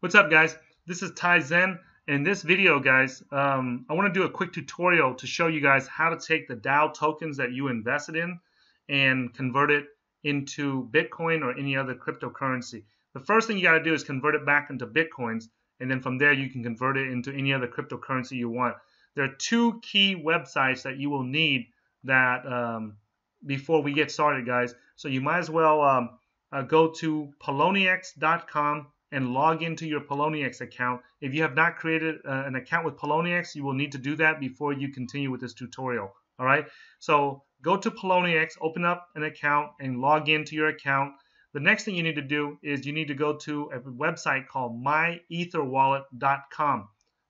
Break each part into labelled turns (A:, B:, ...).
A: What's up, guys? This is Ty Zen. In this video, guys, I want to do a quick tutorial to show you guys how to take the DAO tokens that you invested in and convert it into Bitcoin or any other cryptocurrency. The first thing you got to do is convert it back into Bitcoins, and then from there you can convert it into any other cryptocurrency you want. There are two key websites that you will need that before we get started, guys. So you might as well go to poloniex.com and log into your Poloniex account. If you have not created an account with Poloniex, you will need to do that before you continue with this tutorial. All right, so go to Poloniex, open up an account, and log into your account. The next thing you need to do is you need to go to a website called myetherwallet.com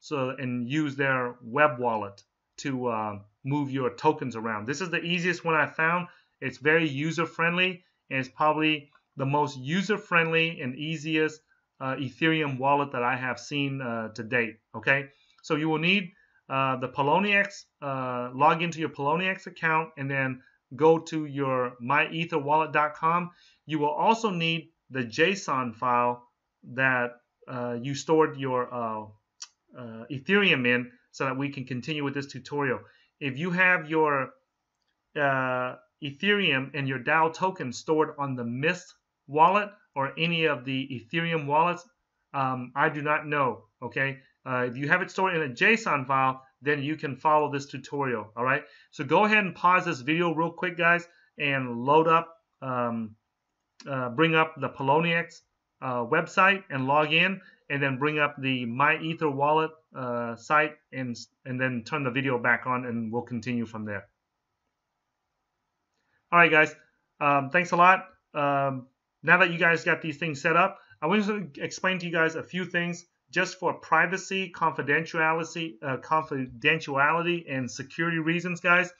A: and use their web wallet to move your tokens around. This is the easiest one I found. It's very user-friendly, and it's probably the most user-friendly and easiest Ethereum wallet that I have seen to date. Okay, so you will need the Poloniex, log into your Poloniex account, and then go to your myetherwallet.com. You will also need the JSON file that you stored your Ethereum in, so that we can continue with this tutorial. If you have your Ethereum and your DAO token stored on the Mist wallet or any of the Ethereum wallets, I do not know. Okay, if you have it stored in a JSON file, then you can follow this tutorial. All right, so go ahead and pause this video real quick, guys, and load up, bring up the Poloniex website and log in, and then bring up the myetherwallet site and then turn the video back on, and we'll continue from there. All right, guys, thanks a lot. Now that you guys got these things set up, I want to explain to you guys a few things just for privacy, confidentiality, and security reasons, guys.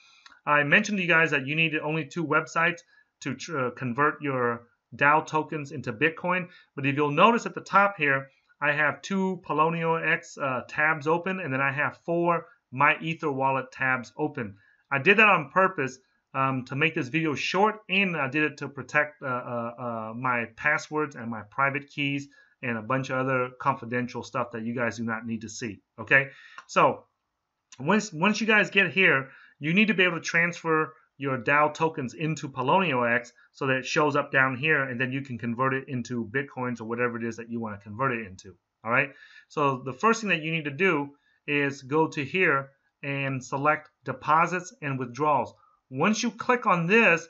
A: I mentioned to you guys that you needed only two websites to convert your DAO tokens into Bitcoin. But if you'll notice at the top here, I have two Poloniex tabs open, and then I have 4 myetherwallet tabs open. I did that on purpose to make this video short, and I did it to protect my passwords and my private keys and a bunch of other confidential stuff that you guys do not need to see. Okay, so once you guys get here, you need to be able to transfer your DAO tokens into Poloniex so that it shows up down here, and then you can convert it into Bitcoins or whatever it is that you want to convert it into. All right, so the first thing that you need to do is go to here and select deposits and withdrawals. Once you click on this,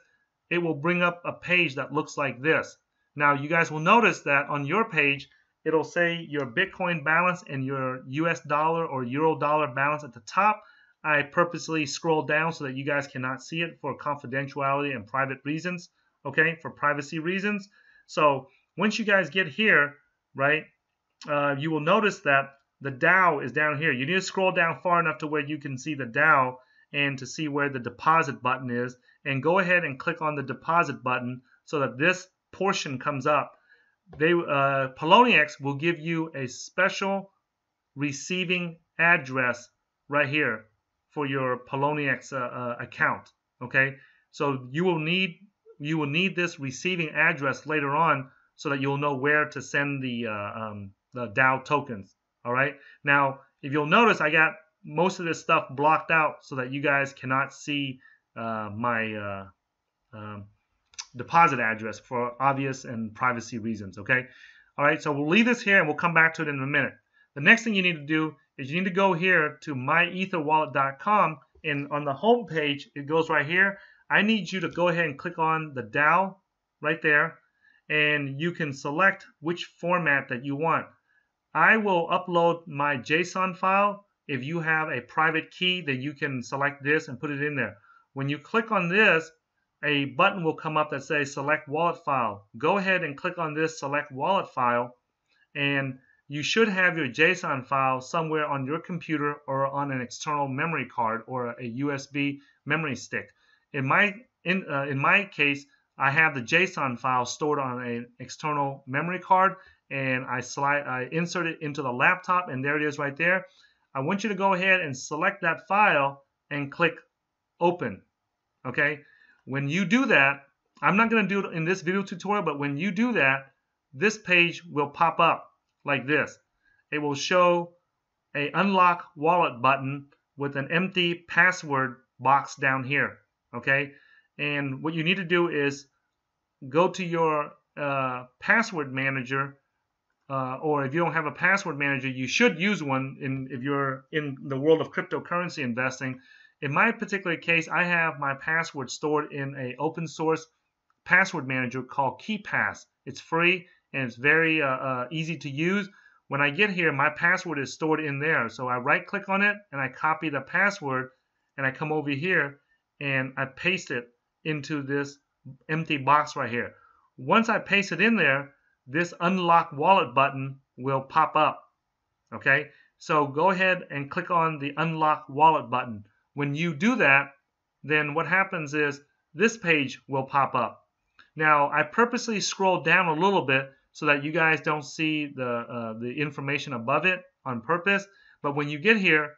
A: it will bring up a page that looks like this. Now, you guys will notice that on your page, it'll say your Bitcoin balance and your US dollar or Euro dollar balance at the top. I purposely scroll down so that you guys cannot see it for confidentiality and private reasons, okay, for privacy reasons. So once you guys get here, right, you will notice that the DAO is down here. You need to scroll down far enough to where you can see the DAO and to see where the deposit button is, and go ahead and click on the deposit button so that this portion comes up. Poloniex will give you a special receiving address right here for your Poloniex account. Okay, so you will need this receiving address later on so that you'll know where to send the DAO tokens. All right. Now, if you'll notice, I got most of this stuff blocked out so that you guys cannot see my deposit address for obvious and privacy reasons. Okay. All right. So we'll leave this here and we'll come back to it in a minute. The next thing you need to do is you need to go here to myetherwallet.com, and on the home page, it goes right here. I need you to go ahead and click on the DAO right there, and you can select which format that you want. I will upload my JSON file. If you have a private key, then you can select this and put it in there. When you click on this, a button will come up that says select wallet file. Go ahead and click on this select wallet file, and you should have your JSON file somewhere on your computer or on an external memory card or a USB memory stick. In my case, I have the JSON file stored on an external memory card, and I insert it into the laptop, and there it is right there. I want you to go ahead and select that file and click open. Okay, when you do that, I'm not going to do it in this video tutorial, but when you do that, this page will pop up. like this. It will show a unlock wallet button with an empty password box down here. Okay, and what you need to do is go to your password manager, or if you don't have a password manager, you should use one if you're in the world of cryptocurrency investing. In my particular case, I have my password stored in an open source password manager called KeePass. It's free and it's very easy to use. When I get here, my password is stored in there. So I right click on it and I copy the password, and I come over here and I paste it into this empty box right here. Once I paste it in there, this unlock wallet button will pop up. Okay, so go ahead and click on the unlock wallet button. When you do that, then what happens is this page will pop up. Now, I purposely scrolled down a little bit so that you guys don't see the information above it on purpose. But when you get here,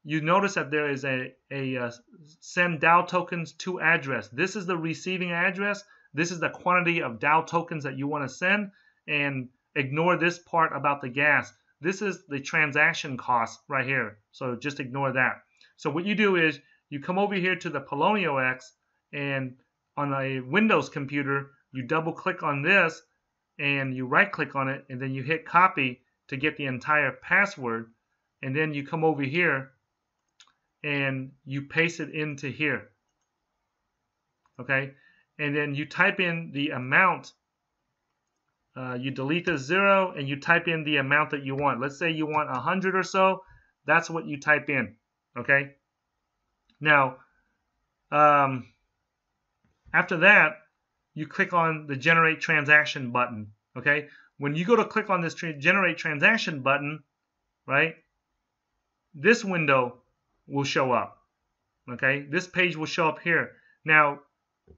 A: you notice that there is a send DAO tokens to address. This is the receiving address. This is the quantity of DAO tokens that you want to send. And ignore this part about the gas. This is the transaction cost right here. So just ignore that. So what you do is you come over here to the Polonio X, and on a Windows computer, you double click on this and you right click on it, and then you hit copy to get the entire password, and then you come over here and you paste it into here. Okay, and then you type in the amount. You delete the 0 and you type in the amount that you want. Let's say you want 100 or so. That's what you type in. Okay. Now, after that, you click on the Generate Transaction button. Okay. When you go to click on this Generate Transaction button, right, this window will show up. Okay. This page will show up here. Now,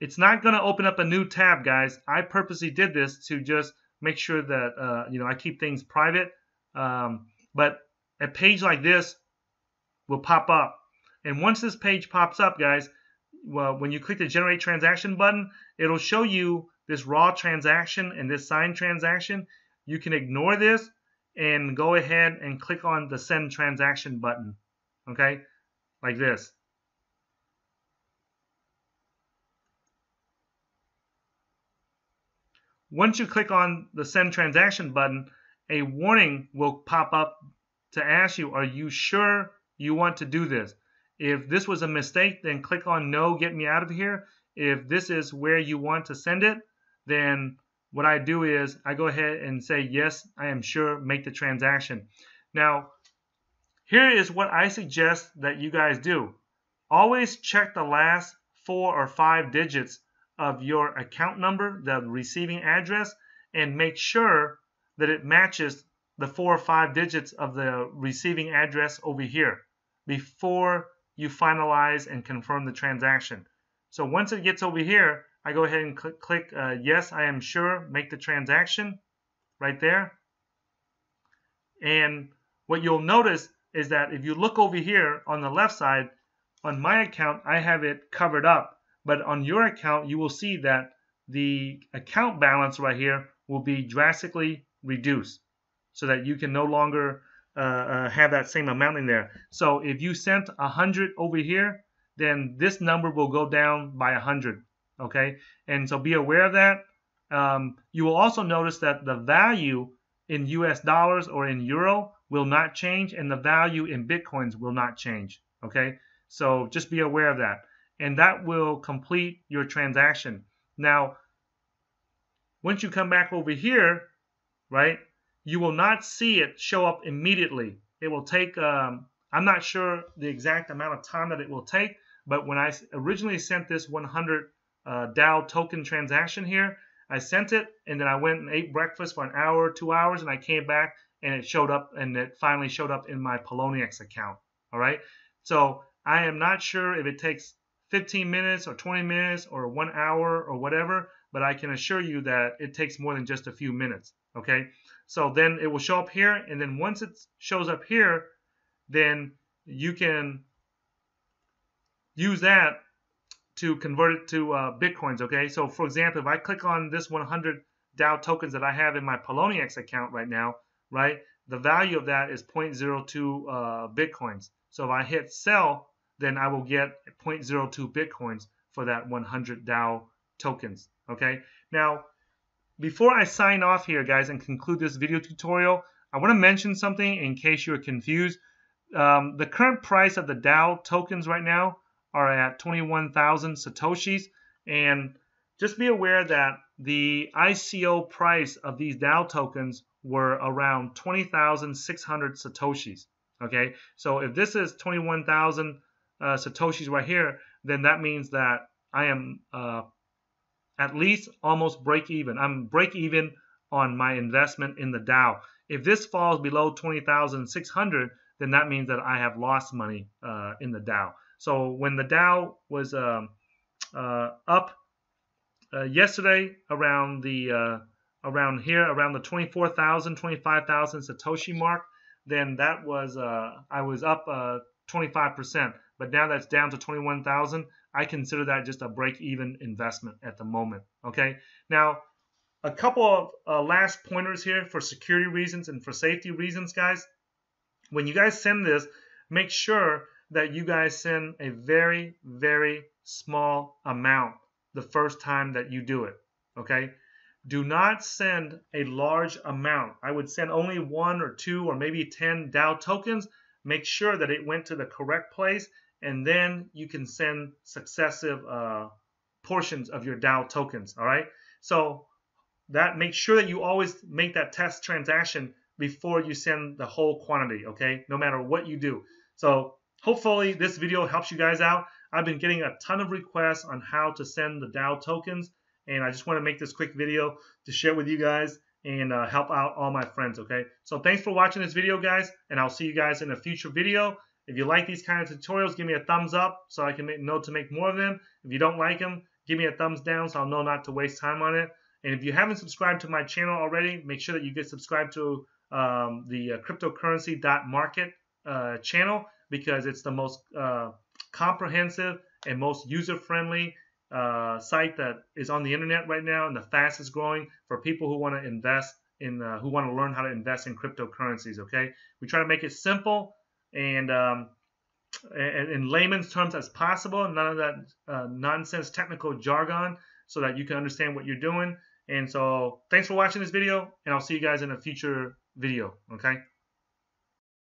A: it's not going to open up a new tab, guys. I purposely did this to just make sure that I keep things private. But a page like this will pop up, and once this page pops up, guys, well, when you click the Generate Transaction button, it'll show you this raw transaction and this signed transaction. You can ignore this and go ahead and click on the Send Transaction button. Okay, like this. Once you click on the Send Transaction button, a warning will pop up to ask you, are you sure you want to do this? If this was a mistake, then click on No, get me out of here. If this is where you want to send it, then what I do is I go ahead and say, yes, I am sure, make the transaction. Now, here is what I suggest that you guys do. Always check the last 4 or 5 digits of your account number, the receiving address, and make sure that it matches the 4 or 5 digits of the receiving address over here before you finalize and confirm the transaction. So once it gets over here, I go ahead and click yes, I am sure, make the transaction right there. And what you'll notice is that if you look over here on the left side, on my account, I have it covered up. But on your account, you will see that the account balance right here will be drastically reduced so that you can no longer have that same amount in there. So if you sent 100 over here, then this number will go down by 100. Okay, and so be aware of that. You will also notice that the value in US dollars or in euro will not change, and the value in Bitcoins will not change. Okay, so just be aware of that. And that will complete your transaction. Now, once you come back over here, right, you will not see it show up immediately. It will take, I'm not sure the exact amount of time that it will take, but when I originally sent this 100 DAO token transaction here, I sent it, and then I went and ate breakfast for an hour, 2 hours, and I came back, and it showed up, and it finally showed up in my Poloniex account. All right, so I am not sure if it takes 15 minutes or 20 minutes or 1 hour or whatever, but I can assure you that it takes more than just a few minutes. Okay, so then it will show up here, and then once it shows up here, then you can use that to convert it to Bitcoins. Okay, so for example, if I click on this 100 DAO tokens that I have in my Poloniex account right now, right? The value of that is 0.02 Bitcoins. So if I hit sell, then I will get 0.02 Bitcoins for that 100 DAO tokens, okay? Now, before I sign off here, guys, and conclude this video tutorial, I want to mention something in case you're confused. The current price of the DAO tokens right now are at 21,000 Satoshis, and just be aware that the ICO price of these DAO tokens were around 20,600 Satoshis. Okay, so if this is 21,000 Satoshis right here, then that means that I am at least almost break even. I'm break even on my investment in the DAO. If this falls below 20,600, then that means that I have lost money in the DAO. So when the DAO was up yesterday around the around the 24,000, 25,000 Satoshi mark, then that was I was up 25%. But now that's down to 21,000. I consider that just a break-even investment at the moment. Okay. Now, a couple of last pointers here for security reasons and for safety reasons, guys. When you guys send this, make sure that you guys send a very, very small amount the first time that you do it. Okay. Do not send a large amount. I would send only 1 or 2 or maybe 10 DAO tokens. Make sure that it went to the correct place, and then you can send successive portions of your DAO tokens. All right. So that make sure that you always make that test transaction before you send the whole quantity. Okay. No matter what you do. So hopefully this video helps you guys out. I've been getting a ton of requests on how to send the DAO tokens, and I just want to make this quick video to share with you guys and help out all my friends, okay? So thanks for watching this video, guys, and I'll see you guys in a future video. If you like these kind of tutorials, give me a thumbs up so I can know to make more of them. If you don't like them, give me a thumbs down so I'll know not to waste time on it. And if you haven't subscribed to my channel already, make sure that you get subscribed to the cryptocurrency.market channel, because it's the most comprehensive and most user-friendly site that is on the internet right now, and the fastest growing for people who want to invest in, who want to learn how to invest in cryptocurrencies. Okay, we try to make it simple and in layman's terms as possible, none of that nonsense technical jargon, so that you can understand what you're doing. And so, thanks for watching this video, and I'll see you guys in a future video. Okay.